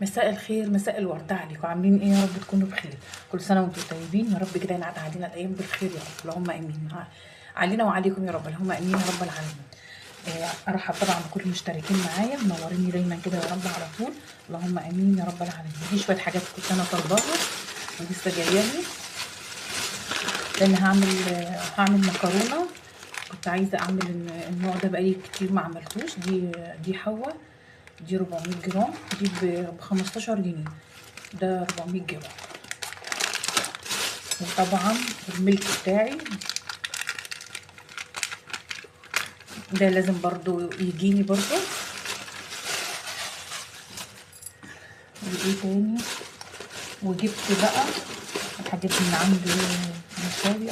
مساء الخير، مساء الورد عليكم. عاملين ايه؟ يا رب تكونوا بخير. كل سنه وانتم طيبين. يا رب كده ينعاد علينا الايام بالخير يا رب، اللهم امين. علينا وعليكم يا رب، اللهم امين يا رب العالمين. ارحب طبعا بكل المشتركين معايا، منوريني دايما كده يا رب على طول، اللهم امين يا رب العالمين. دي شويه حاجات كنت انا طالباها ولسه جايه لي، لان هعمل مكرونه. كنت عايزه اعمل النوع ده بقالي كتير ما عملتوش. دي حوا، دي 400 جرام، دي ب 15 جنيه، ده 400 جرام. وطبعا الملك بتاعي ده لازم برضو يجيني برضو. وايه تاني؟ وجبت بقى الحاجات من عند مساوي.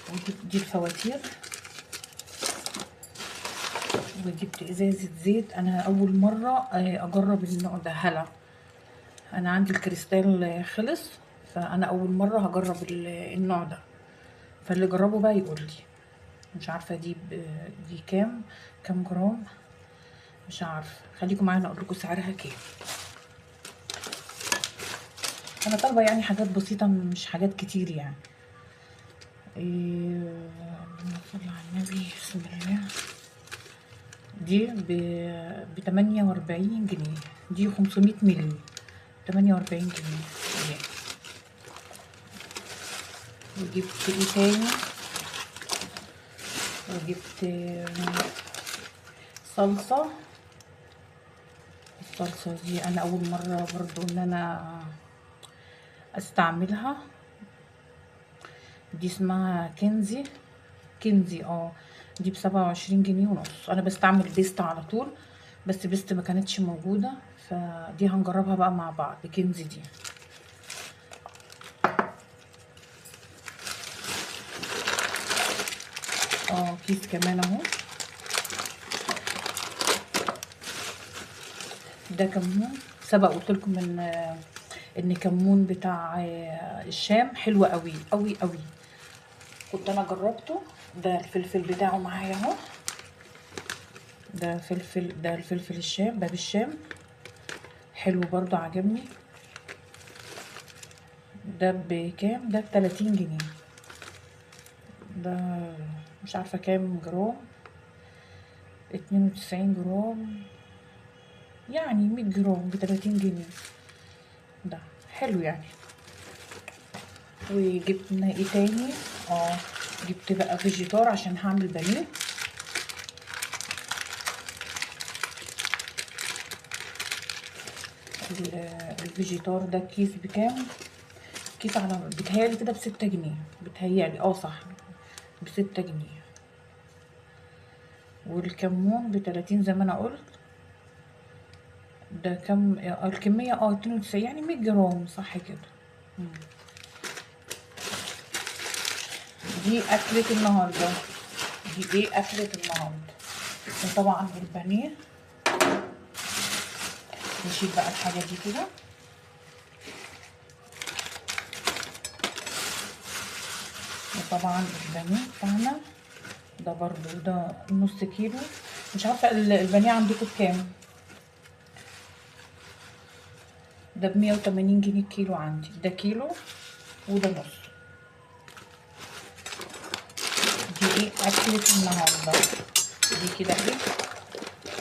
وجبت دي الفواتير، وجبت ازازه زيت. انا اول مره اجرب النوع ده. هلا انا عندي الكريستال خلص، فانا اول مره هجرب النوع ده، فاللي جربه بقى يقول لي. مش عارفه دي كام جرام، مش عارفه. خليكم معايا اقول لكم سعرها كام. انا طالبه يعني حاجات بسيطه، مش حاجات كتير يعني. اللهم صل على النبي، بسم الله. دي ب 48 جنيه، دي 500 مللي، 48 جنيه. وجبت ايه تاني؟ وجبت صلصة. الصلصة دي انا اول مرة برضو ان انا استعملها. دي اسمها كنزي. دي ب27 جنيه ونص. انا بستعمل بيست على طول، بس بيست ما كانتش موجودة، فدي هنجربها بقى مع بعض. كنزي دي كيس كمان اهو. ده كمون. سبق قلت لكم ان كمون بتاع الشام حلو قوي قوي قوي، كنت انا جربته. ده الفلفل بتاعه معايا اهو. ده الفلفل الشام، باب الشام، حلو برضو عجبني. ده بكام؟ ده ب30 جنيه. ده مش عارفه كام جرام، 92 جرام، يعني 100 جرام ب30 جنيه. ده حلو يعني. وجبنا ايه تاني؟ جبت بقى فيجيتار عشان هعمل بانيه. الفيجيتار ده كيس بكام؟ كيس على بتهيالي كده ب6 جنيه، بتهيالي صح، ب6 جنيه. والكمون ب30 زي ما انا قلت. ده كم الكمية؟ 92، يعني 100 جرام صح كده. دي أكلة النهاردة. دي ايه أكلة النهاردة؟ وطبعا البانيه. نشيل بقى الحاجة دي كده. وطبعا البانيه بتاعنا ده برضو، ده نص كيلو. مش عارفة البانيه عندكم بكام؟ ده ب180 جنيه الكيلو عندي. ده كيلو وده نص. دي ايه أكلة النهاردة. دي كده ايه